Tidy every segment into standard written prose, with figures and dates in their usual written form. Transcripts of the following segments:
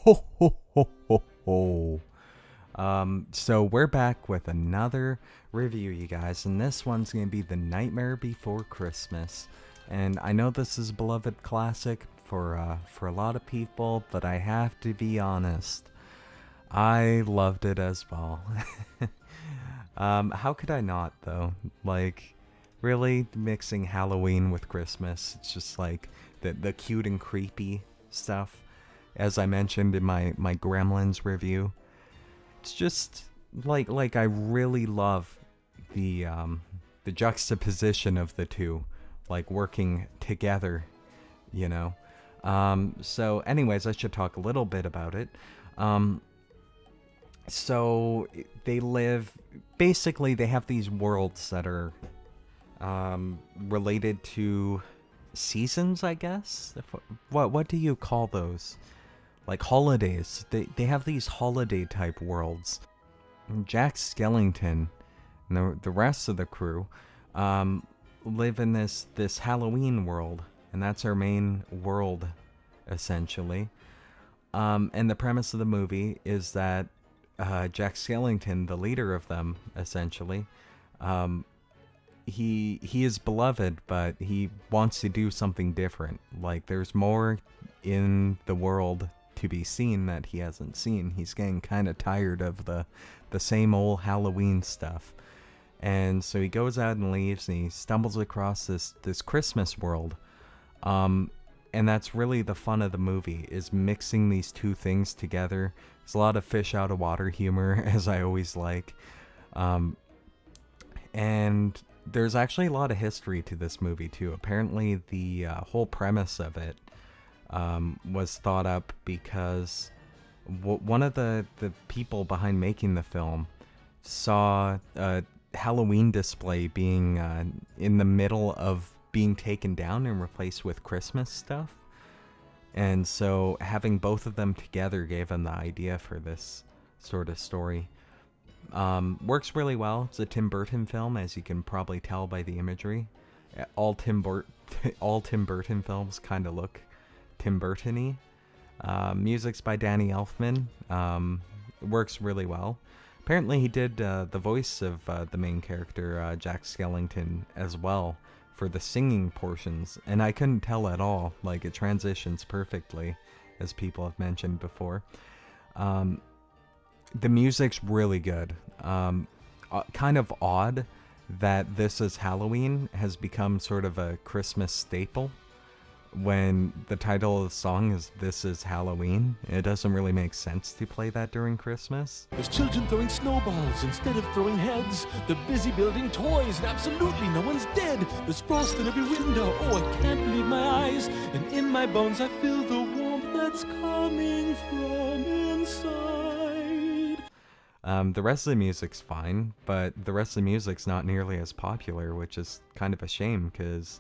Ho ho ho ho ho. So we're back with another review, you guys, and this one's gonna be The Nightmare Before Christmas. And I know this is a beloved classic for a lot of people, but I have to be honest, I loved it as well. How could I not though? Like, really mixing Halloween with Christmas, it's just like the cute and creepy stuff. As I mentioned in my Gremlins review, it's just like I really love the juxtaposition of the two, like working together, you know. So anyways, I should talk a little bit about it. So they live, basically they have these worlds that are related to seasons, I guess. What do you call those? Like holidays. They have these holiday type worlds. Jack Skellington and the rest of the crew live in this Halloween world, and that's our main world, essentially. And the premise of the movie is that Jack Skellington, the leader of them, essentially, he is beloved, but he wants to do something different. Like, there's more in the world to be seen that he hasn't seen. He's getting kind of tired of the same old Halloween stuff. And so he goes out and leaves, and he stumbles across this Christmas world. And that's really the fun of the movie, is mixing these two things together. There's a lot of fish out of water humor, as I always like. And there's actually a lot of history to this movie too. Apparently the whole premise of it was thought up because one of the people behind making the film saw a Halloween display being in the middle of being taken down and replaced with Christmas stuff. And so having both of them together gave him the idea for this sort of story. Works really well. It's a Tim Burton film, as you can probably tell by the imagery. All Tim Burton films kind of look Tim Burton-y. Music's by Danny Elfman. Works really well. Apparently he did the voice of the main character, Jack Skellington, as well, for the singing portions, and I couldn't tell at all. Like, it transitions perfectly, as people have mentioned before. The music's really good. Kind of odd that This Is Halloween has become sort of a Christmas staple when the title of the song is This Is Halloween. It doesn't really make sense to play that during Christmas. There's children throwing snowballs instead of throwing heads. They're busy building toys and absolutely no one's dead. There's frost in every window, oh I can't believe my eyes. And in my bones I feel the warmth that's coming from inside. The rest of the music's fine, but the rest of the music's not nearly as popular, which is kind of a shame, because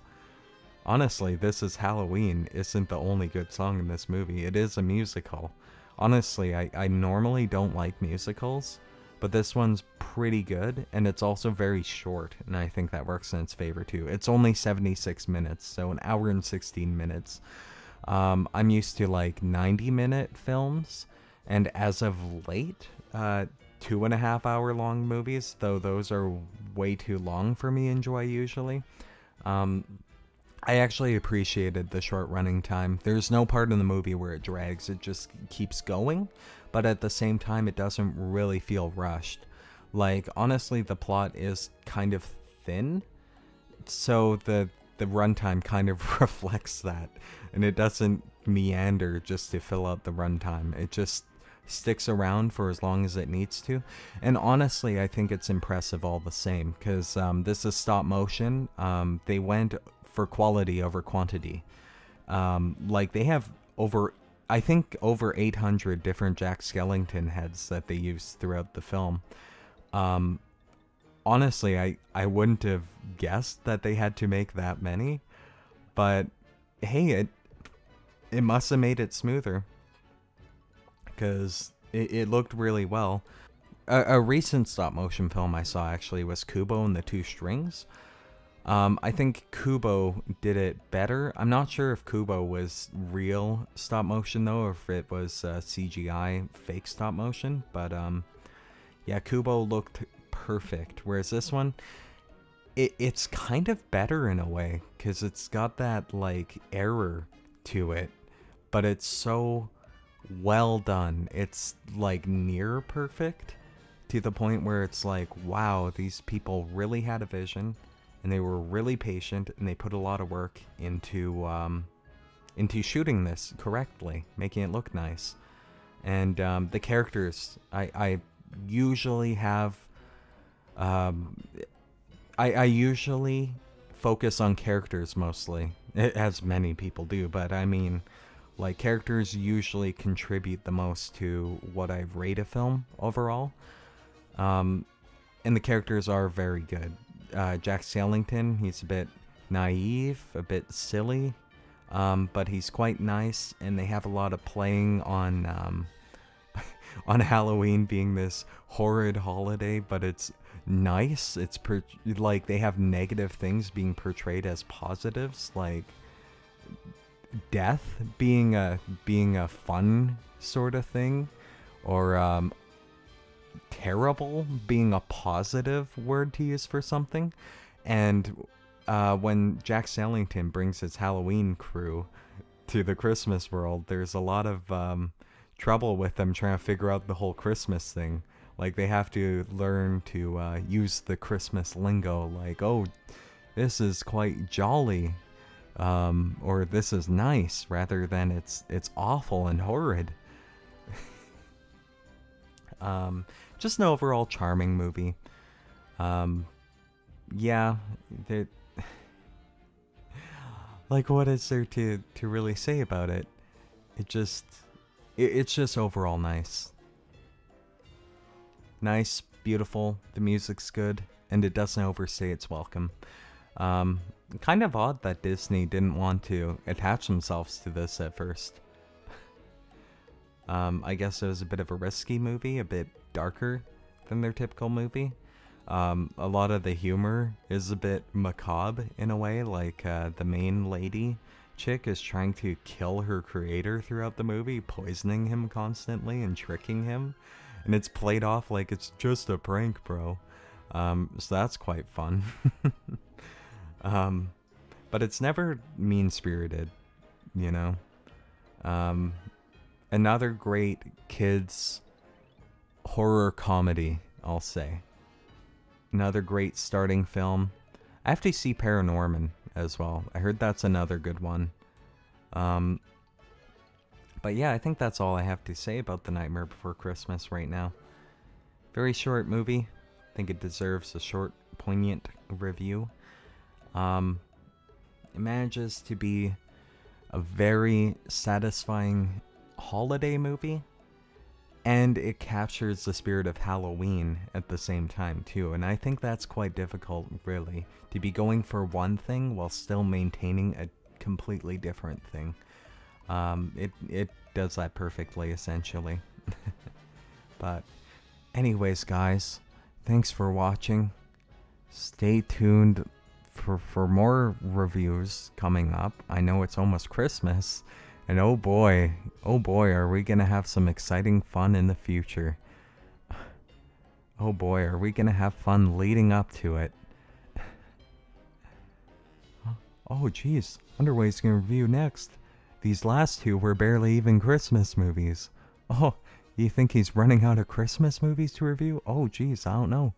honestly, This Is Halloween isn't the only good song in this movie. It is a musical. Honestly, I normally don't like musicals, but this one's pretty good, and it's also very short, and I think that works in its favor too. It's only 76 minutes, so an hour and 16 minutes. I'm used to like 90-minute films, and as of late, 2.5 hour long movies, though those are way too long for me to enjoy usually. I actually appreciated the short running time. There's no part in the movie where it drags, it just keeps going, but at the same time it doesn't really feel rushed. Like, honestly, the plot is kind of thin, so the runtime kind of reflects that, and it doesn't meander just to fill out the runtime. It just sticks around for as long as it needs to. And honestly, I think it's impressive all the same, because this is stop motion. They went for quality over quantity. Like, they have I think over 800 different Jack Skellington heads that they use throughout the film. Honestly, I wouldn't have guessed that they had to make that many, but hey, it must have made it smoother, because it looked really well. A recent stop motion film I saw actually was Kubo and the Two Strings. I think Kubo did it better. I'm not sure if Kubo was real stop motion though, or if it was CGI fake stop motion. But yeah, Kubo looked perfect. Whereas this one, it's kind of better in a way because it's got that like error to it, but it's so well done. It's like near perfect to the point where it's like, wow, these people really had a vision and they were really patient and they put a lot of work into shooting this correctly, making it look nice. And the characters, I usually have I usually focus on characters mostly, as many people do, but I mean, like, characters usually contribute the most to what I rate a film overall. And the characters are very good. Jack Skellington, he's a bit naive, a bit silly, but he's quite nice, and they have a lot of playing on on Halloween being this horrid holiday, but it's nice. It's like they have negative things being portrayed as positives, like death being a fun sort of thing, or terrible being a positive word to use for something. And when Jack Skellington brings his Halloween crew to the Christmas world, there's a lot of trouble with them trying to figure out the whole Christmas thing. Like, they have to learn to use the Christmas lingo, like, oh, this is quite jolly, or this is nice, rather than it's awful and horrid. Just an overall charming movie. Yeah, like, what is there to really say about it? It's just overall nice. Nice, beautiful, the music's good, and it doesn't overstay its welcome. Kind of odd that Disney didn't want to attach themselves to this at first. I guess it was a bit of a risky movie, a bit darker than their typical movie. A lot of the humor is a bit macabre in a way, like the main lady chick is trying to kill her creator throughout the movie, poisoning him constantly and tricking him. And it's played off like it's just a prank, bro. So that's quite fun. But it's never mean-spirited, you know? Another great kids horror comedy, I'll say. Another great starting film. I have to see Paranorman as well. I heard that's another good one. But yeah, I think that's all I have to say about The Nightmare Before Christmas right now. Very short movie. I think it deserves a short, poignant review. It manages to be a very satisfying holiday movie, and it captures the spirit of Halloween at the same time too, and I think that's quite difficult, really, to be going for one thing while still maintaining a completely different thing. It does that perfectly, essentially. But anyways, guys, thanks for watching. Stay tuned for more reviews coming up. I know it's almost Christmas, and oh boy, are we gonna have some exciting fun in the future. Oh boy, are we gonna have fun leading up to it. Oh geez, wonder what he's gonna review next. These last two were barely even Christmas movies. Oh, you think he's running out of Christmas movies to review? Oh geez, I don't know.